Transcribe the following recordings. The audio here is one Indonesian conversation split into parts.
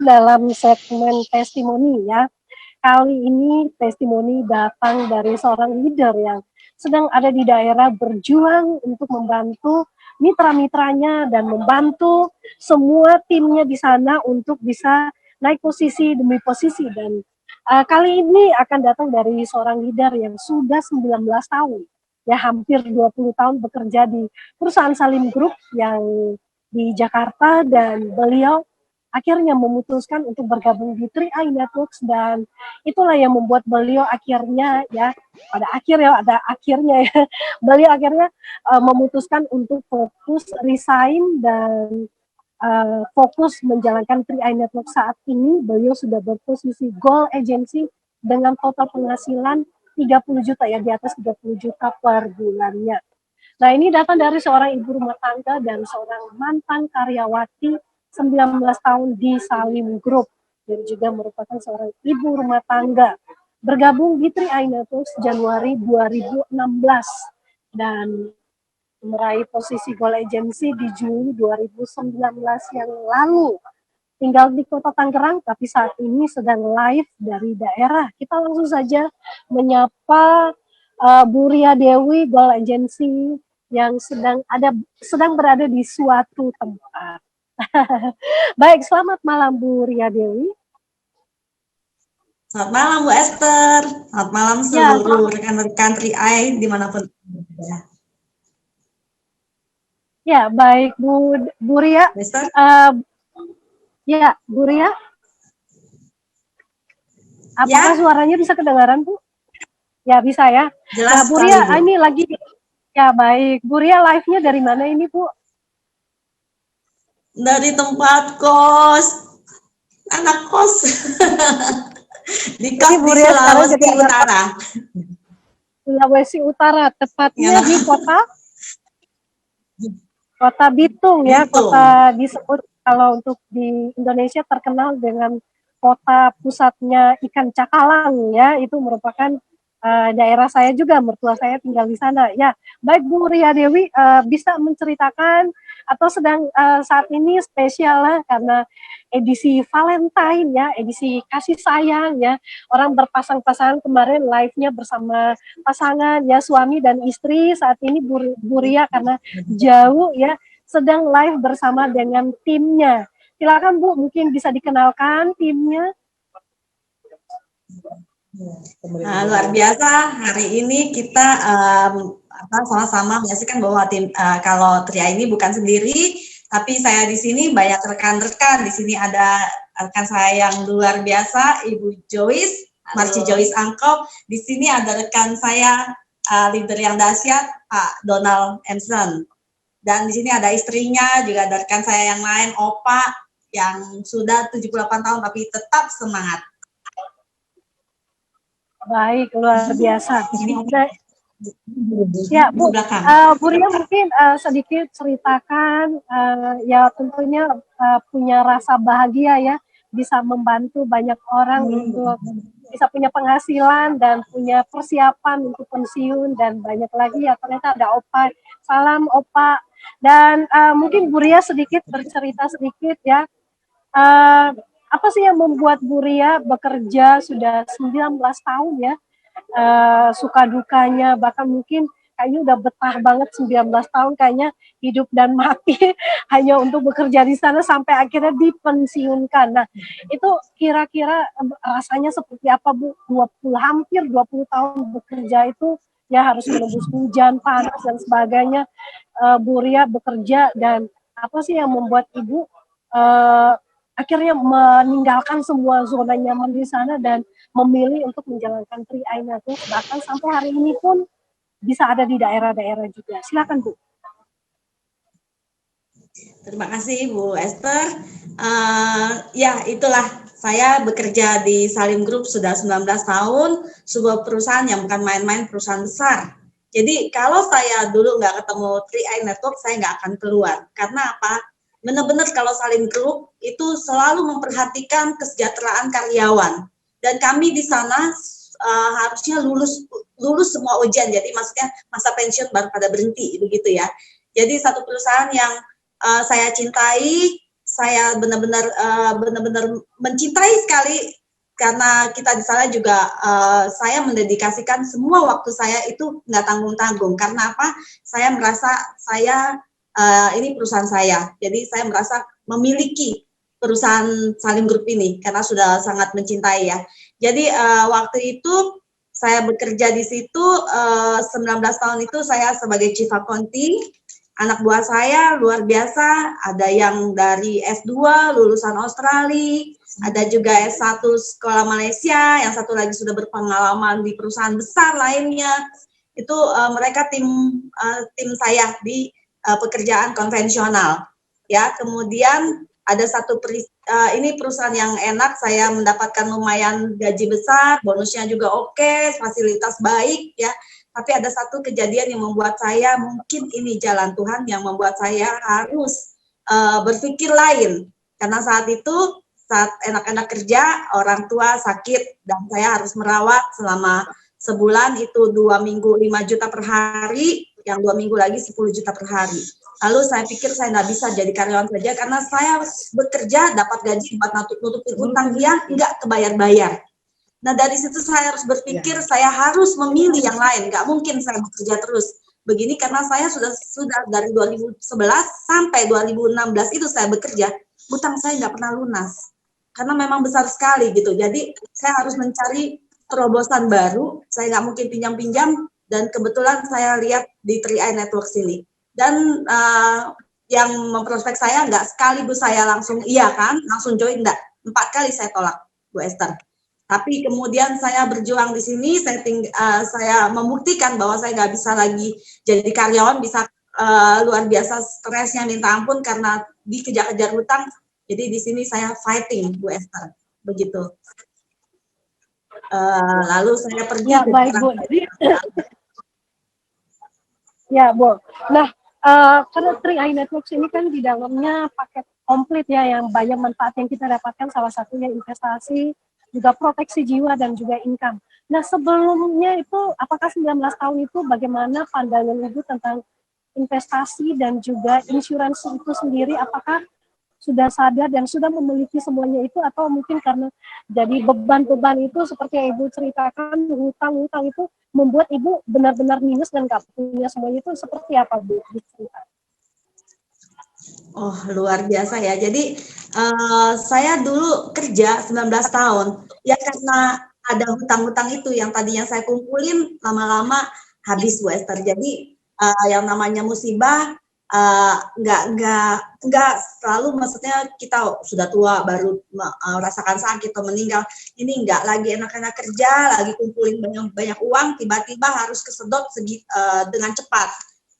dalam segmen testimoni ya. Kali ini testimoni datang dari seorang leader yang sedang ada di daerah berjuang untuk membantu mitra-mitranya dan membantu semua timnya di sana untuk bisa naik posisi demi posisi. Dan kali ini akan datang dari seorang leader yang sudah 19 tahun, ya hampir 20 tahun bekerja di perusahaan Salim Group yang di Jakarta, dan beliau akhirnya memutuskan untuk bergabung di 3i Networks, dan itulah yang membuat beliau akhirnya ya ada akhirnya ya beliau akhirnya memutuskan untuk fokus resign dan fokus menjalankan 3i Network. Saat ini beliau sudah berposisi Gold Agency dengan total penghasilan 30 juta ya, di atas 30 juta per bulannya. Nah, ini datang dari seorang ibu rumah tangga dan seorang mantan karyawati 19 tahun di Salim Group, dan juga merupakan seorang ibu rumah tangga. Bergabung di 3i Networks Januari 2016 dan meraih posisi Gold Agency di Juli 2019 yang lalu. Tinggal di Kota Tangerang, tapi saat ini sedang live dari daerah. Kita langsung saja menyapa Bu Ria Dewi, Gold Agency yang sedang berada di suatu tempat. Baik, selamat malam Bu Ria Dewi. Selamat malam Bu Esther. Selamat malam seluruh rekan-rekan 3i dimanapun. Ya, baik Bu Ria. Ya, Bu Ria. Apakah suaranya bisa kedengaran, Bu? Ya, bisa ya. Jelas nah, Bu Ria, ini lagi. Ya, baik. Bu Ria, live-nya dari mana ini, Bu? Dari tempat kos. Anak kos. Di kos di Sulawesi Utara. Sulawesi Utara, tepatnya di Kota Bitung ya. Kota disebut kalau untuk di Indonesia terkenal dengan kota pusatnya ikan cakalang ya. Itu merupakan daerah saya juga, mertua saya tinggal di sana. Ya, baik Bu Ria Dewi, bisa menceritakan atau sedang saat ini spesial lah karena edisi Valentine ya, edisi kasih sayang ya. Orang berpasang-pasangan kemarin live-nya bersama pasangan ya, suami dan istri. Saat ini Bu Ria karena jauh ya, sedang live bersama dengan timnya. Silakan Bu, mungkin bisa dikenalkan timnya. Nah, luar biasa, hari ini kita sama-sama menyaksikan bahwa tim kalau 3i ini bukan sendiri, tapi saya di sini banyak rekan-rekan. Di sini ada rekan saya yang luar biasa, Ibu Joyce, Marci Joyce Angkop. Di sini ada rekan saya leader yang dahsyat, Pak Donald Emson. Dan di sini ada istrinya, juga ada rekan saya yang lain, Opa, yang sudah 78 tahun tapi tetap semangat. Baik, luar biasa. Ya, Bu, Bu Ria mungkin sedikit ceritakan, ya tentunya punya rasa bahagia ya, bisa membantu banyak orang untuk bisa punya penghasilan dan punya persiapan untuk pensiun, dan banyak lagi ya, ternyata ada Opa. Salam Opa. Dan mungkin Bu Ria sedikit bercerita sedikit ya, apa sih yang membuat Bu Ria bekerja sudah 19 tahun ya, suka dukanya, bahkan mungkin kayaknya udah betah banget 19 tahun kayaknya hidup dan mati hanya untuk bekerja di sana sampai akhirnya dipensiunkan. Nah, itu kira-kira rasanya seperti apa Bu? Hampir 20 tahun bekerja itu ya, harus menembus hujan, panas dan sebagainya. Bu Ria bekerja, dan apa sih yang membuat Ibu akhirnya meninggalkan semua zona nyaman di sana dan memilih untuk menjalankan 3i Networks, bahkan sampai hari ini pun bisa ada di daerah-daerah juga. Silakan Bu. Terima kasih Bu Esther. Ya, itulah saya bekerja di Salim Group sudah 19 tahun, sebuah perusahaan yang bukan main-main, perusahaan besar. Jadi kalau saya dulu nggak ketemu 3i Network, saya nggak akan keluar. Karena apa? Benar-benar kalau Salim Group itu selalu memperhatikan kesejahteraan karyawan. Dan kami di sana harusnya lulus semua ujian. Jadi maksudnya masa pensiun baru pada berhenti, begitu ya. Jadi satu perusahaan yang saya cintai, saya benar-benar mencintai sekali, karena kita di sana juga saya mendedikasikan semua waktu saya itu nggak tanggung-tanggung. Karena apa? Saya merasa saya ini perusahaan saya, jadi saya merasa memiliki perusahaan Salim Group ini karena sudah sangat mencintai ya. Jadi waktu itu saya bekerja di situ 19 tahun itu saya sebagai chief accounting. Anak buah saya luar biasa, ada yang dari S2 lulusan Australia, ada juga S1 sekolah Malaysia, yang satu lagi sudah berpengalaman di perusahaan besar lainnya. Itu mereka tim saya di pekerjaan konvensional. Ya, kemudian ada satu ini perusahaan yang enak, saya mendapatkan lumayan gaji besar, bonusnya juga oke, fasilitas baik ya. Tapi ada satu kejadian yang membuat saya, mungkin ini jalan Tuhan yang membuat saya harus berpikir lain. Karena saat itu, saat enak-enak kerja, orang tua sakit, dan saya harus merawat selama sebulan, itu 2 minggu 5 juta per hari, yang 2 minggu lagi 10 juta per hari. Lalu saya pikir saya nggak bisa jadi karyawan saja, karena saya bekerja dapat gaji buat nutupin utang yang nggak kebayar-bayar. Nah, dari situ saya harus berpikir saya harus memilih yang lain, nggak mungkin saya bekerja terus begini, karena saya sudah dari 2011 sampai 2016 itu saya bekerja, utang saya nggak pernah lunas, karena memang besar sekali gitu. Jadi saya harus mencari terobosan baru, saya nggak mungkin pinjam-pinjam, dan kebetulan saya lihat di 3i Networks ini. Dan yang memprospek saya nggak sekaligus saya langsung iya kan, langsung join, enggak. 4 kali saya tolak, Bu Esther. Tapi kemudian saya berjuang di sini, saya membuktikan bahwa saya nggak bisa lagi jadi karyawan, bisa luar biasa stresnya minta ampun karena dikejar-kejar hutang. Jadi di sini saya fighting, Bu Esther, begitu. Lalu saya pergi. Ya, baik Bu. Jadi, ya Bu. Nah, karena 3i Networks ini kan di dalamnya paket komplit ya, yang banyak manfaat yang kita dapatkan, salah satunya investasi, juga proteksi jiwa dan juga income. Nah, sebelumnya itu apakah 19 tahun itu bagaimana pandangan Ibu tentang investasi dan juga insuransi itu sendiri? Apakah sudah sadar dan sudah memiliki semuanya itu, atau mungkin karena jadi beban-beban itu seperti yang Ibu ceritakan, hutang-hutang itu membuat Ibu benar-benar minus dan nggak punya semuanya, itu seperti apa Bu? Oh, luar biasa ya. Jadi saya dulu kerja 19 tahun. Ya karena ada hutang-hutang itu yang tadinya saya kumpulin, lama-lama habis, Bu Esther. Jadi yang namanya musibah nggak selalu, maksudnya kita sudah tua baru merasakan sakit atau meninggal. Ini nggak lagi enak-enak kerja, lagi kumpulin banyak uang, tiba-tiba harus kesedot dengan cepat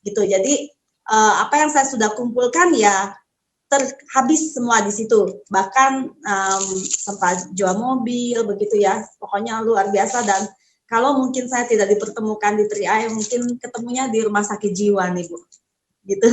gitu. Jadi apa yang saya sudah kumpulkan ya terhabis semua di situ. Bahkan sempat jual mobil begitu ya. Pokoknya luar biasa. Dan kalau mungkin saya tidak dipertemukan di 3i, mungkin ketemunya di rumah sakit jiwa nih Bu. Gitu.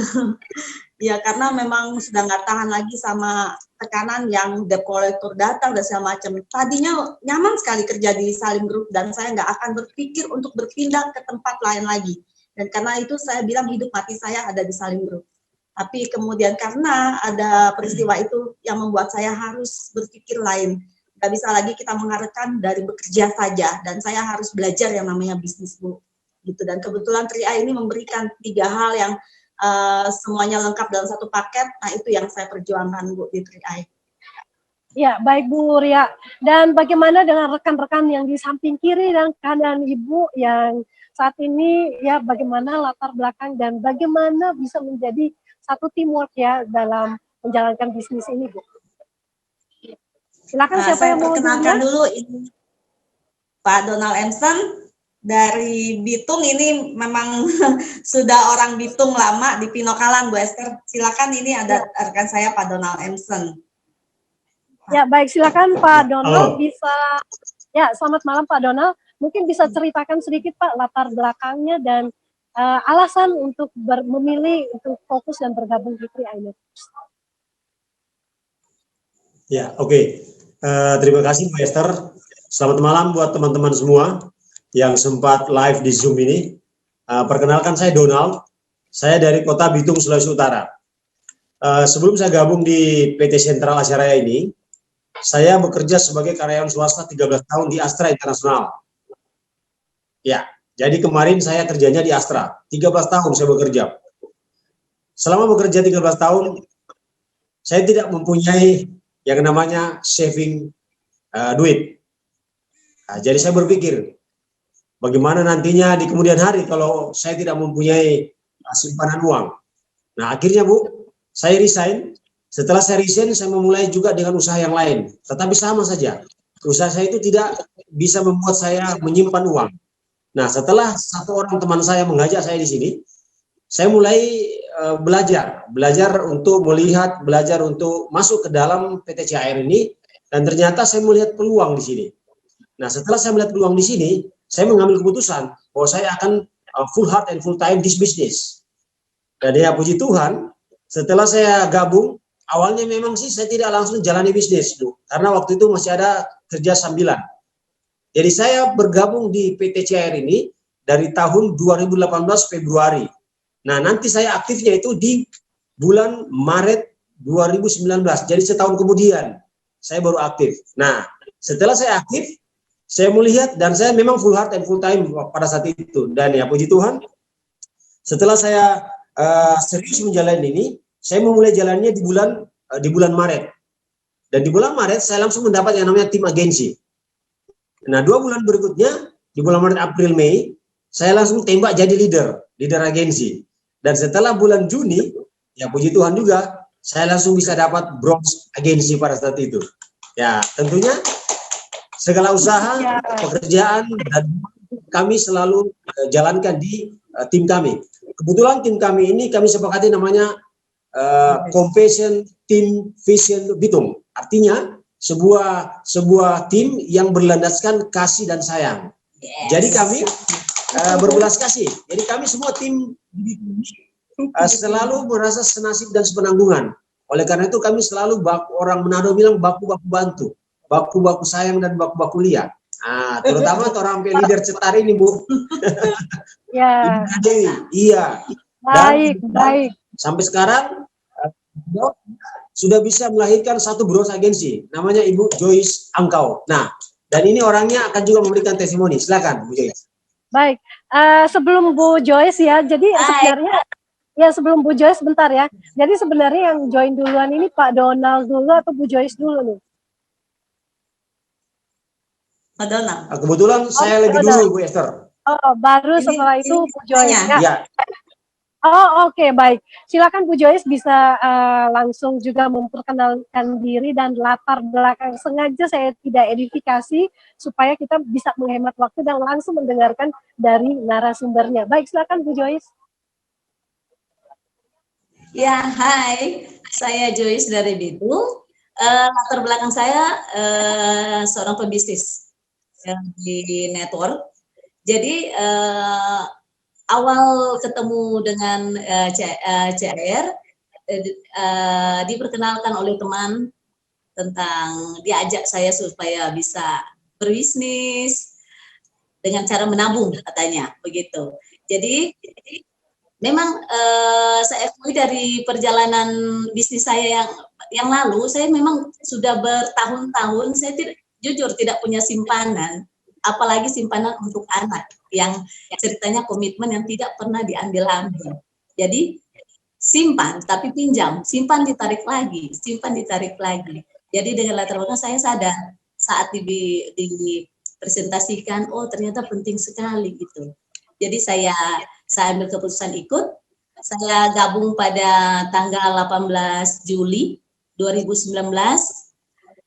Ya karena memang sudah nggak tahan lagi sama tekanan yang debt collector datang dan segala macam. Tadinya nyaman sekali kerja di Salim Group dan saya nggak akan berpikir untuk berpindah ke tempat lain lagi. Dan karena itu saya bilang hidup mati saya ada di Salim Group. Tapi kemudian karena ada peristiwa itu yang membuat saya harus berpikir lain. Gak bisa lagi kita mengharapkan dari bekerja saja. Dan saya harus belajar yang namanya bisnis, Bu. Gitu. Dan kebetulan 3i ini memberikan 3 hal yang semuanya lengkap dalam satu paket. Nah itu yang saya perjuangkan, Bu, di 3i. Ya, baik Bu Ria. Dan bagaimana dengan rekan-rekan yang di samping kiri dan kanan Ibu yang saat ini ya, bagaimana latar belakang dan bagaimana bisa menjadi satu teamwork ya dalam menjalankan bisnis ini, Bu? Silakan siapa yang mau perkenalkan dulu, ini Pak Donald Emson dari Bitung. Ini memang sudah orang Bitung lama di Pinokalan, Bu Esther. Silakan, ini ada rekan saya Pak Donald Emson. Ya, baik, silakan Pak Donald. Bisa ya, selamat malam Pak Donald. Mungkin bisa ceritakan sedikit Pak latar belakangnya dan alasan untuk memilih untuk fokus dan bergabung di 3i Networks. Ya, oke. Terima kasih Bu Esther. Selamat malam buat teman-teman semua yang sempat live di Zoom ini. Perkenalkan, saya Donald. Saya dari Kota Bitung, Sulawesi Utara. Sebelum saya gabung di PT Sentral Asia Raya ini, saya bekerja sebagai karyawan swasta 13 tahun di Astra Internasional. Ya, jadi kemarin saya kerjanya di Astra, 13 tahun saya bekerja. Selama bekerja 13 tahun, saya tidak mempunyai yang namanya saving duit. Nah, jadi saya berpikir, bagaimana nantinya di kemudian hari kalau saya tidak mempunyai simpanan uang. Nah, akhirnya Bu, saya resign. Setelah saya resign, saya memulai juga dengan usaha yang lain. Tetapi sama saja, usaha saya itu tidak bisa membuat saya menyimpan uang. Nah, setelah satu orang teman saya mengajak saya di sini, saya mulai belajar untuk melihat, belajar untuk masuk ke dalam PT CAR ini, dan ternyata saya melihat peluang di sini. Nah, setelah saya melihat peluang di sini, saya mengambil keputusan bahwa saya akan full heart and full time this business. Dan ya puji Tuhan, setelah saya gabung, awalnya memang sih saya tidak langsung jalani bisnis, karena waktu itu masih ada kerja sambilan. Jadi saya bergabung di PT CAR ini dari tahun 2018 Februari. Nah, nanti saya aktifnya itu di bulan Maret 2019. Jadi setahun kemudian saya baru aktif. Nah, setelah saya aktif, saya melihat dan saya memang full heart and full time pada saat itu. Dan ya puji Tuhan, setelah saya serius menjalani ini, saya memulai jalannya di bulan Maret. Dan di bulan Maret saya langsung mendapat yang namanya tim agensi. Nah, 2 bulan berikutnya di bulan Maret, April, Mei, saya langsung tembak jadi leader agensi. Dan setelah bulan Juni, ya puji Tuhan juga, saya langsung bisa dapat bronze agensi pada saat itu. Ya, tentunya segala usaha, pekerjaan, dan kami selalu jalankan di tim kami. Kebetulan tim kami ini kami sepakati namanya Compassion Team Vision Bitung. Artinya sebuah tim yang berlandaskan kasih dan sayang. Yes. Jadi kami berbelas kasih. Jadi kami semua tim selalu merasa senasib dan sepenanggungan. Oleh karena itu kami selalu orang Manado bilang baku-baku bantu, baku-baku sayang dan baku-baku lihat. Nah, terutama orang leader cetar ini Bu. Ya. Iya. Baik. Sampai sekarang sudah bisa melahirkan satu bronze agensi, namanya Ibu Joyce Angkau. Nah, dan ini orangnya akan juga memberikan testimoni. Silakan Bu Joyce. Baik, sebelum Bu Joyce ya, jadi sebenarnya ya sebelum Bu Joyce sebentar ya. Jadi sebenarnya yang join duluan ini Pak Donald dulu atau Bu Joyce dulu nih? Pak Donald. Kebetulan saya lebih dulu Bu Esther. Oh, baru setelah itu Bu Joyce ya. Ya. Oh, oke, baik. Silakan Bu Joyce bisa langsung juga memperkenalkan diri dan latar belakang. Sengaja saya tidak edifikasi supaya kita bisa menghemat waktu dan langsung mendengarkan dari narasumbernya. Baik, silakan Bu Joyce. Ya, hai. Saya Joyce dari Bitung. Latar belakang saya seorang pebisnis di network. Jadi awal ketemu dengan CAR, diperkenalkan oleh teman tentang diajak saya supaya bisa berbisnis dengan cara menabung katanya begitu. Jadi memang saya akui dari perjalanan bisnis saya yang lalu, saya memang sudah bertahun-tahun saya jujur tidak punya simpanan, apalagi simpanan untuk anak yang ceritanya komitmen yang tidak pernah diambil. Jadi simpan tapi pinjam, simpan ditarik lagi, simpan ditarik lagi. Jadi dengan latar belakang saya sadar saat dipresentasikan, oh ternyata penting sekali gitu. Jadi saya ambil keputusan ikut. Saya gabung pada tanggal 18 Juli 2019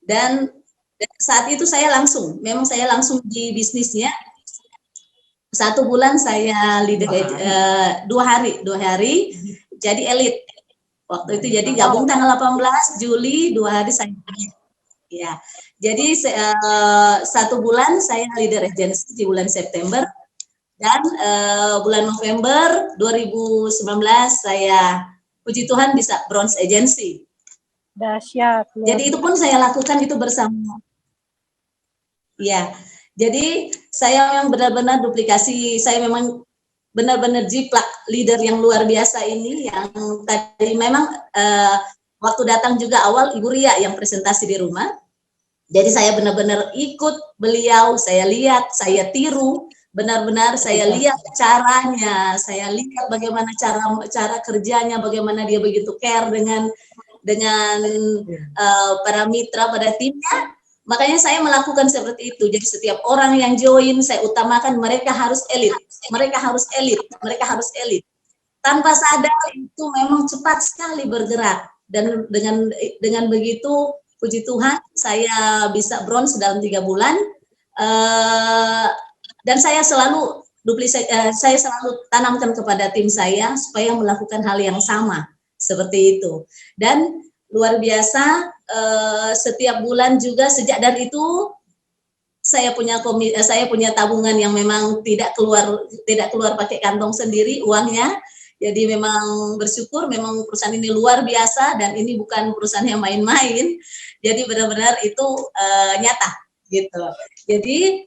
dan saat itu saya langsung di bisnisnya. 1 bulan saya leader 2 hari jadi elit waktu itu. Jadi gabung tanggal 18 Juli 2 hari saya ya. Jadi 1 bulan saya leader agency di bulan September dan bulan November 2019 saya puji Tuhan bisa bronze agency. Dahsyat. Jadi itu pun saya lakukan itu bersama. Ya. Jadi saya memang benar-benar duplikasi, saya memang benar-benar jiplak leader yang luar biasa ini, yang tadi memang waktu datang juga awal Ibu Ria yang presentasi di rumah. Jadi saya benar-benar ikut beliau, saya lihat, saya tiru, benar-benar saya lihat caranya, saya lihat bagaimana cara kerjanya, bagaimana dia begitu care dengan para mitra, pada timnya. Makanya saya melakukan seperti itu. Jadi setiap orang yang join saya utamakan mereka harus elit, mereka harus elit, mereka harus elit. Tanpa sadar itu memang cepat sekali bergerak, dan dengan begitu puji Tuhan saya bisa bronze dalam 3 bulan, dan saya selalu saya selalu tanamkan kepada tim saya supaya melakukan hal yang sama seperti itu. Dan luar biasa, setiap bulan juga sejak dari itu saya punya tabungan yang memang tidak keluar pakai kantong sendiri uangnya. Jadi memang bersyukur, memang perusahaan ini luar biasa dan ini bukan perusahaan yang main-main. Jadi benar-benar itu nyata gitu. Jadi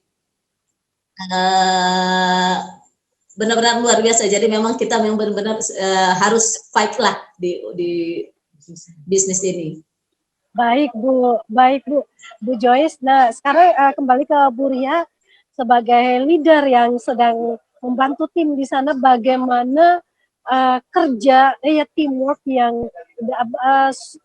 benar-benar luar biasa. Jadi memang kita memang benar-benar harus fight lah di bisnis ini. Baik Bu Joyce. Nah sekarang kembali ke Bu Ria sebagai leader yang sedang membantu tim di sana, bagaimana kerja teamwork yang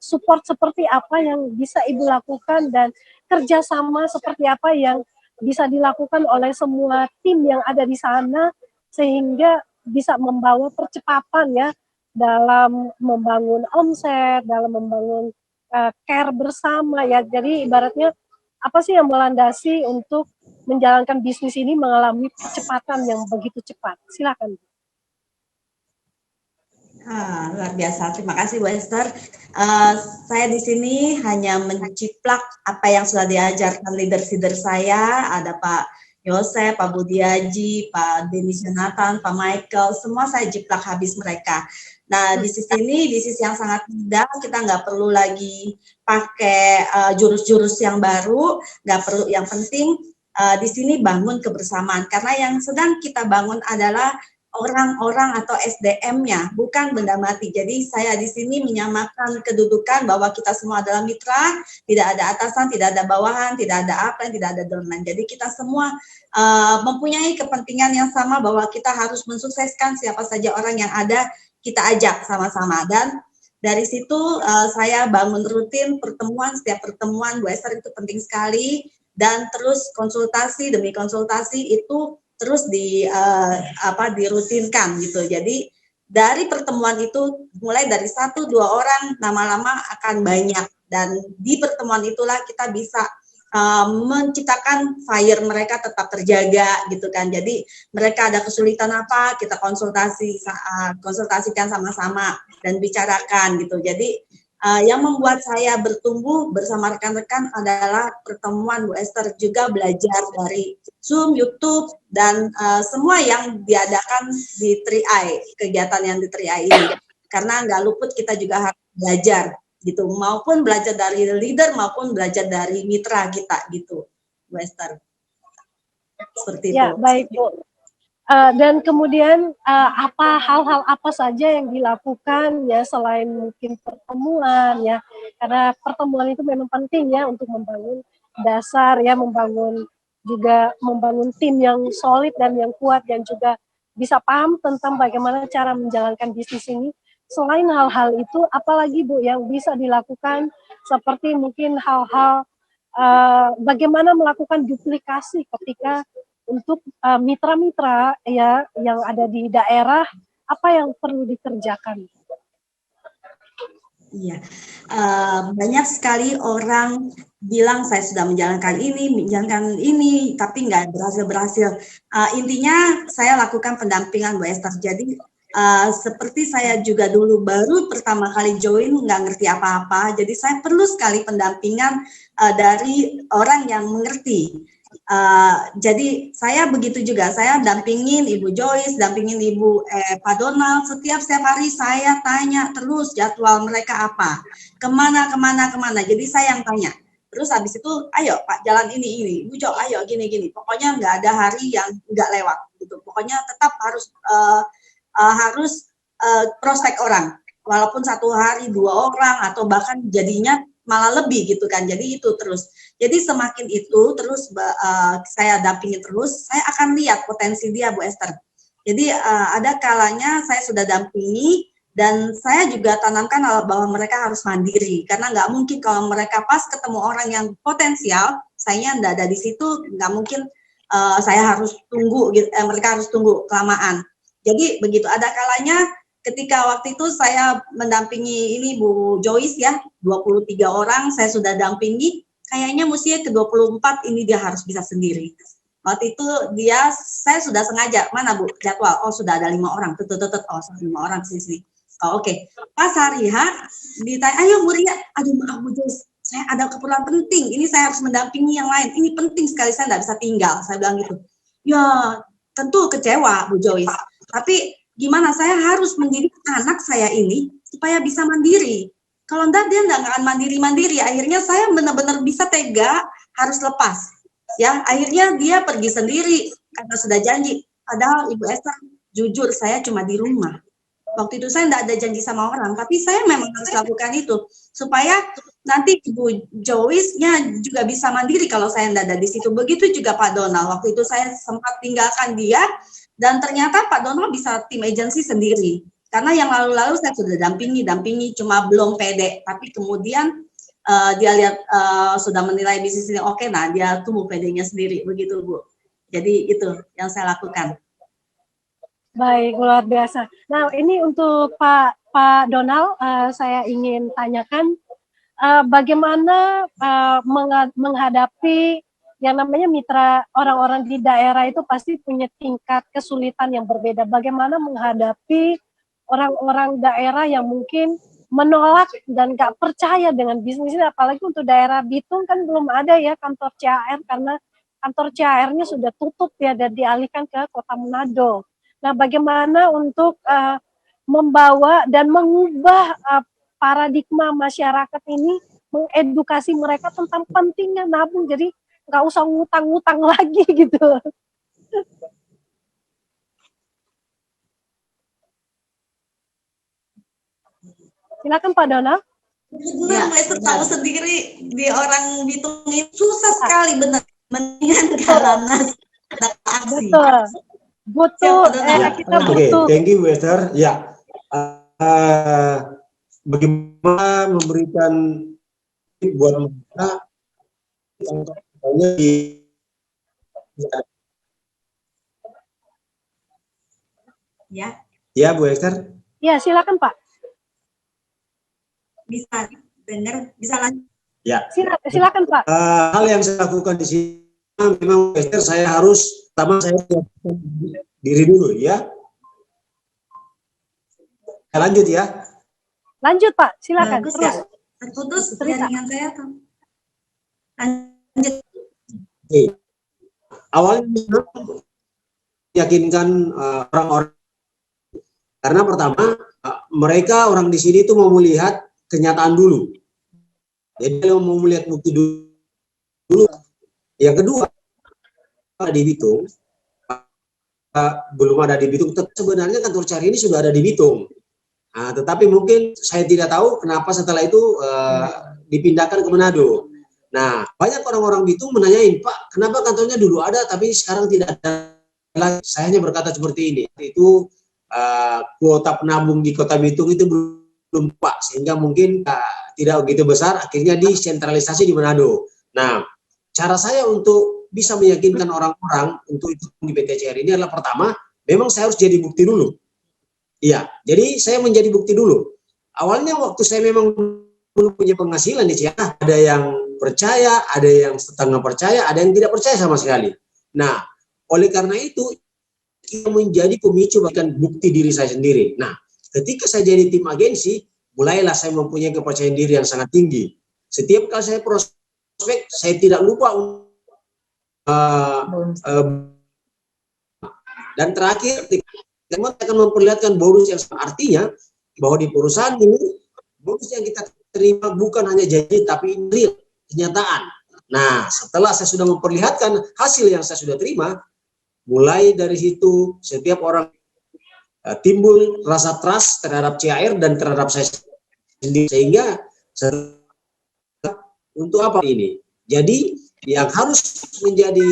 support seperti apa yang bisa Ibu lakukan, dan kerjasama seperti apa yang bisa dilakukan oleh semua tim yang ada di sana sehingga bisa membawa percepatan ya dalam membangun omset, dalam membangun care bersama ya. Jadi ibaratnya apa sih yang melandasi untuk menjalankan bisnis ini mengalami percepatan yang begitu cepat? Silakan. Luar biasa, terima kasih Bu Esther. Saya di sini hanya menciplak apa yang sudah diajarkan leader-leader saya. Ada Pak Yosef, Pak Budiaji, Pak Denis Jonathan, Pak Michael, semua saya jiplak habis mereka. Nah, di sisi ini, di sisi yang sangat mudah, kita nggak perlu lagi pakai jurus-jurus yang baru, nggak perlu. Yang penting di sini bangun kebersamaan, karena yang sedang kita bangun adalah orang-orang atau SDM-nya, bukan benda mati. Jadi saya di sini menyamakan kedudukan bahwa kita semua adalah mitra, tidak ada atasan, tidak ada bawahan, tidak ada apa, tidak ada downline. Jadi kita semua mempunyai kepentingan yang sama bahwa kita harus mensukseskan siapa saja orang yang ada, kita ajak sama-sama. Dan dari situ saya bangun rutin pertemuan, setiap pertemuan Bu Esther itu penting sekali, dan terus konsultasi demi konsultasi itu terus dirutinkan gitu. Jadi dari pertemuan itu mulai dari 1-2 orang lama-lama akan banyak, dan di pertemuan itulah kita bisa menciptakan fire mereka tetap terjaga gitu kan. Jadi mereka ada kesulitan apa, kita konsultasikan sama-sama dan bicarakan gitu. Jadi yang membuat saya bertumbuh bersama rekan-rekan adalah pertemuan Bu Esther, juga belajar dari Zoom, YouTube, dan semua yang diadakan di 3i, kegiatan yang di 3i ini. Karena nggak luput kita juga harus belajar gitu, maupun belajar dari leader maupun belajar dari mitra kita gitu, Bu Esther. Seperti itu. Ya, baik Bu. Dan kemudian hal-hal apa saja yang dilakukan ya selain mungkin pertemuan ya, karena pertemuan itu memang penting ya untuk membangun dasar ya, membangun tim yang solid dan yang kuat, dan juga bisa paham tentang bagaimana cara menjalankan bisnis ini. Selain hal-hal itu, apalagi Bu yang bisa dilakukan, seperti mungkin hal-hal bagaimana melakukan duplikasi ketika untuk mitra-mitra ya yang ada di daerah, apa yang perlu dikerjakan? Iya, banyak sekali orang bilang saya sudah menjalankan ini, tapi nggak berhasil. Intinya saya lakukan pendampingan Bu Esther. Jadi seperti saya juga dulu baru pertama kali join, nggak ngerti apa-apa. Jadi saya perlu sekali pendampingan dari orang yang mengerti. Jadi saya begitu juga, saya dampingin Ibu Joyce, dampingin Ibu Pak Donald, setiap hari saya tanya terus jadwal mereka apa, kemana. Jadi saya yang tanya Terus habis itu, ayo Pak jalan ini, Bu Jo, ayo gini. Pokoknya nggak ada hari yang nggak lewat gitu. Pokoknya tetap harus prospek orang, walaupun 1 hari 2 orang atau bahkan jadinya malah lebih gitu kan. Jadi itu terus. Jadi semakin itu terus saya dampingi terus, saya akan lihat potensi dia, Bu Esther. Jadi ada kalanya saya sudah dampingi dan saya juga tanamkan bahwa mereka harus mandiri, karena nggak mungkin kalau mereka pas ketemu orang yang potensial, sayanya nggak ada di situ, nggak mungkin saya harus tunggu, mereka harus tunggu kelamaan. Jadi begitu, ada kalanya ketika waktu itu saya mendampingi ini Bu Joyce ya, 23 orang saya sudah dampingi, kayaknya mestinya ke 24 ini dia harus bisa sendiri. Waktu itu saya sudah sengaja, mana Bu jadwal, oh sudah ada 5 orang, oh 5 orang sini. Oh, oke. Pas hari H ditanya, ayo Bu Ria, aduh maaf Bu Joyce, saya ada keperluan penting, ini saya harus mendampingi yang lain, ini penting sekali, saya nggak bisa tinggal, saya bilang gitu. Ya tentu kecewa Bu Joyce, tapi gimana, saya harus mendidik anak saya ini supaya bisa mandiri. Kalau enggak dia nggak akan mandiri-mandiri, akhirnya saya benar-benar bisa tega, harus lepas. Ya, akhirnya dia pergi sendiri karena sudah janji. Padahal Ibu Esther, jujur saya cuma di rumah. Waktu itu saya tidak ada janji sama orang, tapi saya memang harus lakukan itu supaya nanti Ibu Joyce-nya juga bisa mandiri kalau saya tidak ada di situ. Begitu juga Pak Donald. Waktu itu saya sempat tinggalkan dia dan ternyata Pak Donald bisa tim agency sendiri. Karena yang lalu-lalu saya sudah dampingi, cuma belum pede. Tapi kemudian dia lihat sudah menilai bisnis ini oke, nah dia tumbuh pedenya sendiri, begitu Bu. Jadi itu yang saya lakukan. Baik, luar biasa. Nah, ini untuk Pak Donald, saya ingin tanyakan bagaimana menghadapi yang namanya mitra orang-orang di daerah itu pasti punya tingkat kesulitan yang berbeda. Bagaimana menghadapi orang-orang daerah yang mungkin menolak dan nggak percaya dengan bisnis ini, apalagi untuk daerah Bitung kan belum ada ya kantor CAR, karena kantor CAR-nya sudah tutup ya dan dialihkan ke Kota Manado. Nah, bagaimana untuk membawa dan mengubah paradigma masyarakat ini, mengedukasi mereka tentang pentingnya nabung, jadi nggak usah ngutang-ngutang lagi gitu. Silakan Pak Donald. Benar, ya, itu tahu sendiri di orang Bitung ini susah sekali, benar. Mendingan Karanas ada aksi. Betul. Butuh, kita butuh. Thank you Bu Esther. Ya, bagaimana memberikan buat mereka ya Bu Esther. Ya, silakan Pak. Bisa dengar, bisa lanjut. Ya. Silakan Pak. Hal yang saya lakukan di sini memang Bu Esther, saya harus pertama saya diri dulu ya. Lanjut ya. Lanjut Pak, silakan. Bagus, terus. Ya. Terputus jaringan saya tuh. Lanjut. Oke. Awalnya meyakinkan orang-orang, karena pertama mereka orang di sini itu mau melihat kenyataan dulu. Jadi mau melihat bukti dulu. Yang kedua, di Bitung, belum ada di Bitung. Sebenarnya kantor CAR ini sudah ada di Bitung. Nah, tetapi mungkin saya tidak tahu kenapa setelah itu dipindahkan ke Manado. Nah, banyak orang-orang Bitung menanyain, Pak, kenapa kantornya dulu ada tapi sekarang tidak ada lagi? Saya hanya berkata seperti ini. Itu kuota penabung di Kota Bitung itu belum Pak, sehingga mungkin tidak begitu besar, akhirnya disentralisasi di Manado. Nah, cara saya untuk bisa meyakinkan orang-orang untuk ikut di PT CAR ini adalah pertama, memang saya harus jadi bukti dulu. Iya, jadi saya menjadi bukti dulu. Awalnya waktu saya memang belum punya penghasilan di CAR, ada yang percaya, ada yang setengah percaya, ada yang tidak percaya sama sekali. Nah, oleh karena itu, itu menjadi pemicu bahkan bukti diri saya sendiri. Nah, ketika saya jadi tim agensi, mulailah saya mempunyai kepercayaan diri yang sangat tinggi. Setiap kali saya prospek, saya tidak lupa dan terakhir, teman akan memperlihatkan bonus yang artinya bahwa di perusahaan ini bonus yang kita terima bukan hanya janji tapi real. kenyataan. Nah, setelah saya sudah memperlihatkan hasil yang saya sudah terima, mulai dari situ setiap orang timbul rasa trust terhadap CAR dan terhadap saya sendiri, sehingga untuk apa ini? Jadi yang harus menjadi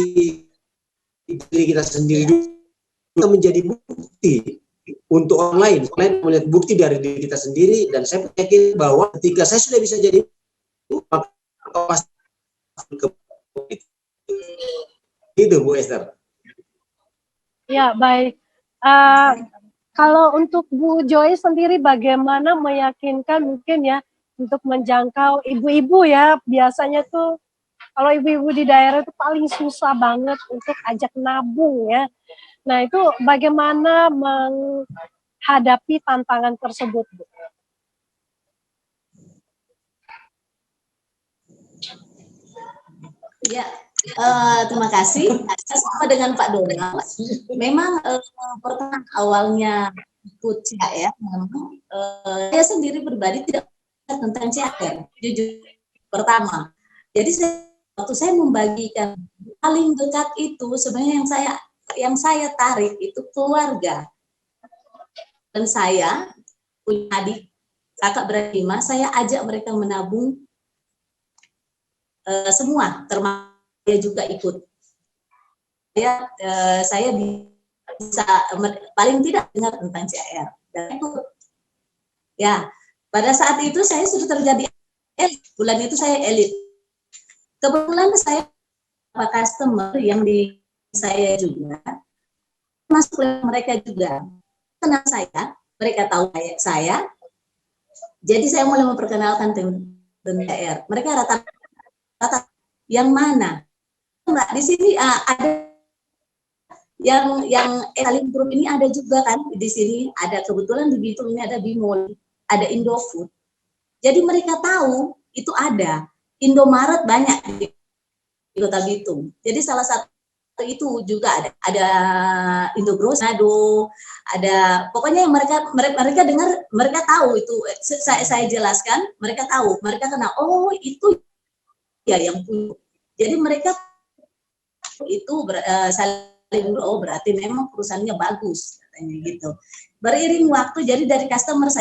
diri kita sendiri dulu menjadi bukti untuk orang lain melihat bukti dari diri kita sendiri, dan saya yakin bahwa ketika saya sudah bisa jadi itu Bu Esther. Ya, baik. Kalau untuk Bu Joy sendiri bagaimana meyakinkan mungkin ya untuk menjangkau ibu-ibu ya, biasanya tuh kalau ibu-ibu di daerah itu paling susah banget untuk ajak nabung ya. Nah, itu bagaimana menghadapi tantangan tersebut, Bu? Ya, terima kasih. Sama dengan Pak Donald. Memang pertama awalnya ikut CAR, memang saya sendiri pribadi tidak tentang CAR, jujur. Pertama, jadi waktu saya membagikan paling dekat itu sebenarnya yang saya tarik itu keluarga. Dan saya punya adik kakak berlima, saya ajak mereka menabung semua, termasuk dia juga ikut. Saya bisa paling tidak dengar tentang CAR dan ikut. Ya, pada saat itu saya sudah terjadi elit. Bulan itu saya elit. Kebetulan saya customer yang di saya juga masuk mereka juga kenal saya, mereka tahu saya. Jadi saya mulai memperkenalkan tentang CAR. Mereka rata-rata yang mana? Mbak, di sini ada yang Saling Group ini ada juga kan, di sini ada, kebetulan di Bitung ini ada Bimol, ada Indofood. Jadi mereka tahu itu ada. Indomaret banyak di Kota Bitung. Jadi salah satu itu juga ada Indogros, ada pokoknya yang mereka dengar, mereka tahu itu. Saya jelaskan, mereka tahu, mereka kenal. Oh, itu ya yang punya. Jadi mereka itu saling berarti memang perusahaannya bagus katanya gitu. Beriring waktu, jadi dari customer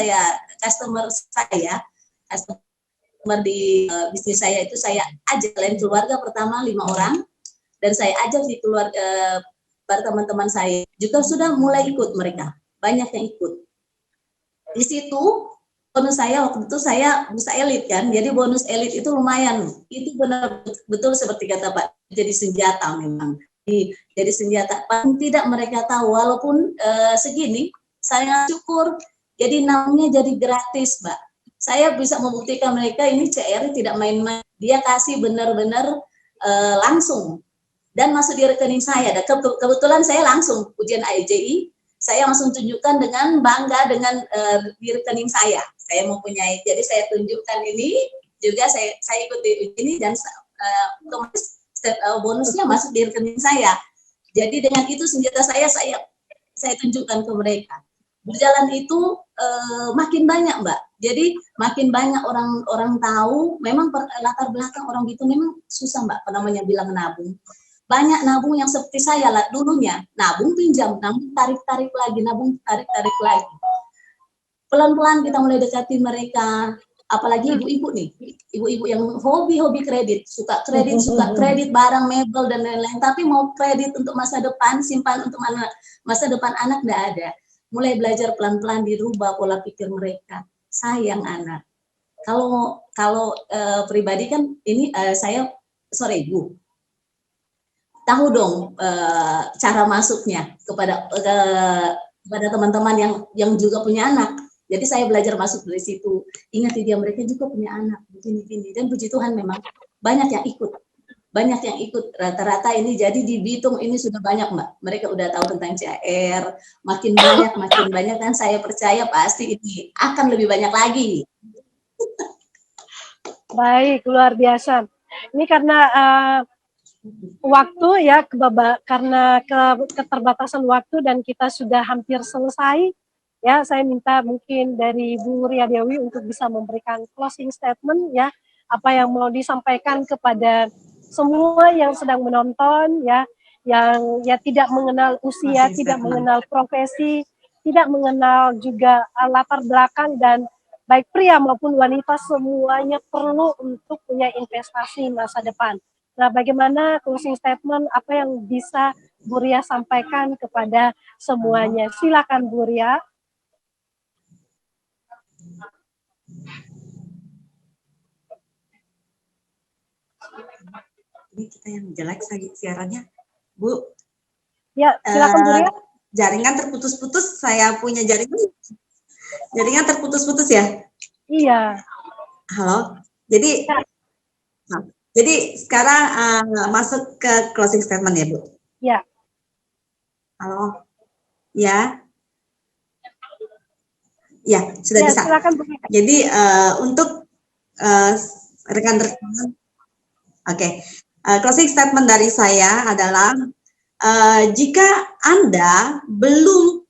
di bisnis saya itu saya ajak lain keluarga pertama 5 orang, dan saya ajak di keluarga teman-teman saya juga sudah mulai ikut, mereka banyak yang ikut. Di situ bonus saya waktu itu saya bisa elit kan, jadi bonus elit itu lumayan, itu benar betul seperti kata Pak, jadi senjata memang. Jadi senjata, paling tidak mereka tahu walaupun segini, saya syukur jadi namanya jadi gratis, Mbak. Saya bisa membuktikan mereka ini CAR tidak main-main, dia kasih benar-benar langsung dan masuk di rekening saya. Dan kebetulan saya langsung ujian AIJI, saya langsung tunjukkan dengan bangga dengan di rekening saya mempunyai. Jadi saya tunjukkan ini juga, saya ikuti ini dan otomatis bonusnya masuk di rekening saya. Jadi dengan itu senjata saya tunjukkan ke mereka. Berjalan itu makin banyak, Mbak. Jadi makin banyak orang tahu. Memang latar belakang orang gitu memang susah, Mbak. Namanya bilang nabung. Banyak nabung yang seperti saya lah dulunya, nabung pinjam, nabung tarik-tarik lagi, nabung tarik-tarik lagi. Pelan-pelan kita mulai dekati mereka. Apalagi ibu-ibu nih, ibu-ibu yang hobi kredit, suka kredit barang, mebel dan lain-lain, tapi mau kredit untuk masa depan, simpan untuk masa depan anak enggak ada. Mulai belajar pelan-pelan dirubah pola pikir mereka. Sayang anak. Kalau pribadi kan ini ibu. Tahu dong cara masuknya kepada teman-teman yang juga punya anak. Jadi saya belajar masuk dari situ. Ingat dia mereka juga punya anak begini. Dan puji Tuhan memang banyak yang ikut. Rata-rata ini jadi di Bitung ini sudah banyak, Mbak. Mereka udah tahu tentang CAR. Makin banyak kan, saya percaya pasti ini akan lebih banyak lagi. Baik, luar biasa. Ini karena waktu ya, karena keterbatasan waktu dan kita sudah hampir selesai. Ya, saya minta mungkin dari Bu Ria Dewi untuk bisa memberikan closing statement ya, apa yang mau disampaikan kepada semua yang sedang menonton ya, yang ya tidak mengenal usia, Closing tidak statement. mengenal profesi, tidak mengenal juga latar belakang, dan baik pria maupun wanita semuanya perlu untuk punya investasi masa depan. Nah, bagaimana closing statement, apa yang bisa Bu Ria sampaikan kepada semuanya? Silakan Bu Ria. Ini kita yang jelek siarannya, Bu. Ya, silakan Bu Ria. Jaringan terputus-putus, saya punya jaringan terputus-putus ya. Iya. Halo. Jadi, Ya. nah, jadi sekarang masuk ke closing statement ya, Bu. Ya. Halo. Ya. Ya, sudah Ya, bisa. silakan Bu Ria. Jadi untuk rekan-rekan, oke. Closing statement dari saya adalah jika Anda belum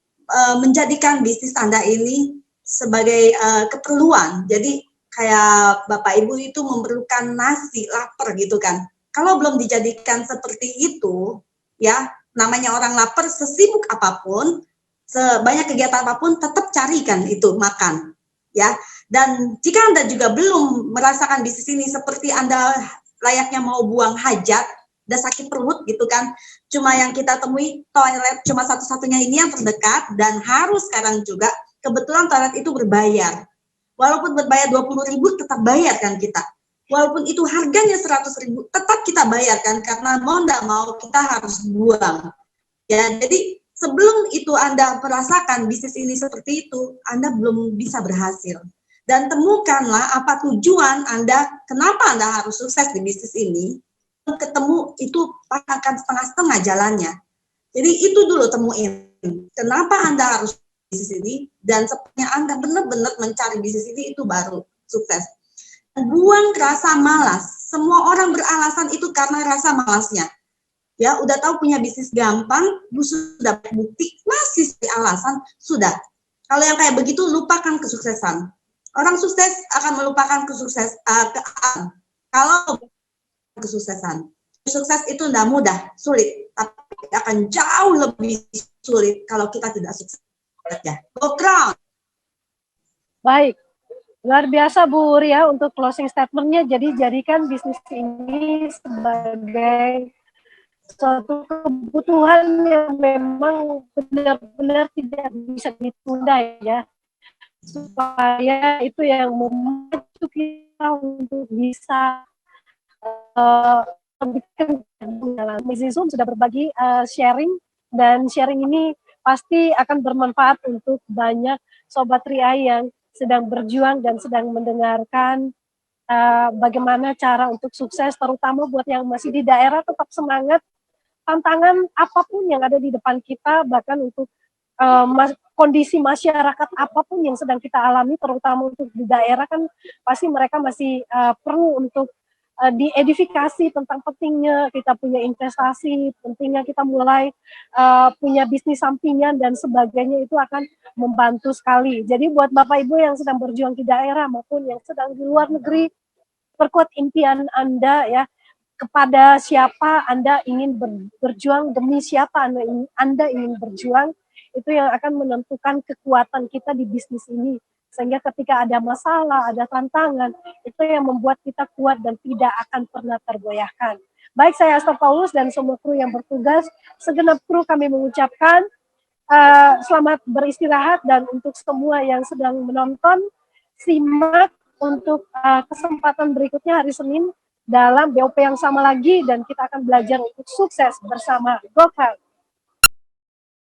menjadikan bisnis Anda ini sebagai keperluan, jadi kayak Bapak Ibu itu memerlukan nasi, lapar gitu kan. Kalau belum dijadikan seperti itu, ya namanya orang lapar, sesibuk apapun, sebanyak kegiatan apapun, tetap carikan itu makan, ya. Dan jika Anda juga belum merasakan bisnis ini seperti Anda layaknya mau buang hajat, udah sakit perut gitu kan, cuma yang kita temui toilet cuma satu-satunya ini yang terdekat, dan harus sekarang juga kebetulan toilet itu berbayar. Walaupun berbayar 20.000 tetap bayar kan kita. Walaupun itu harganya 100.000 tetap kita bayar kan, karena mau enggak mau kita harus buang. Ya, jadi sebelum itu Anda merasakan bisnis ini seperti itu, Anda belum bisa berhasil. Dan temukanlah apa tujuan Anda, kenapa Anda harus sukses di bisnis ini. Ketemu itu akan setengah-setengah jalannya. Jadi itu dulu temuin. Kenapa Anda harus bisnis ini, dan sepertinya Anda benar-benar mencari bisnis ini, itu baru sukses. Buang rasa malas. Semua orang beralasan itu karena rasa malasnya. Ya, udah tahu punya bisnis gampang, sudah bukti, masih alasan, sudah. Kalau yang kayak begitu, lupakan kesuksesan. Orang sukses akan melupakan kalau kesuksesan. Sukses itu tidak mudah, sulit, tapi akan jauh lebih sulit kalau kita tidak sukses. Ya, go crown. Baik, luar biasa Bu Ria untuk closing statement-nya. Jadi jadikan bisnis ini sebagai suatu kebutuhan yang memang benar-benar tidak bisa ditunda ya, supaya itu yang memacu kita untuk bisa Misi Zoom sudah berbagi sharing, dan sharing ini pasti akan bermanfaat untuk banyak Sobat Ria yang sedang berjuang dan sedang mendengarkan bagaimana cara untuk sukses, terutama buat yang masih di daerah. Tetap semangat, tantangan apapun yang ada di depan kita, bahkan untuk kondisi masyarakat apapun yang sedang kita alami, terutama untuk di daerah kan pasti mereka masih perlu untuk diedifikasi tentang pentingnya kita punya investasi, pentingnya kita mulai punya bisnis sampingan dan sebagainya. Itu akan membantu sekali. Jadi buat Bapak Ibu yang sedang berjuang di daerah maupun yang sedang di luar negeri, perkuat impian Anda ya. Kepada siapa Anda ingin berjuang, demi siapa Anda ingin berjuang, itu yang akan menentukan kekuatan kita di bisnis ini. Sehingga ketika ada masalah, ada tantangan, itu yang membuat kita kuat dan tidak akan pernah tergoyahkan. Baik, saya Astrid Paulus dan semua kru yang bertugas, segenap kru kami mengucapkan selamat beristirahat. Dan untuk semua yang sedang menonton, simak untuk kesempatan berikutnya hari Senin dalam BOP yang sama lagi, dan kita akan belajar untuk sukses bersama GoCrowd.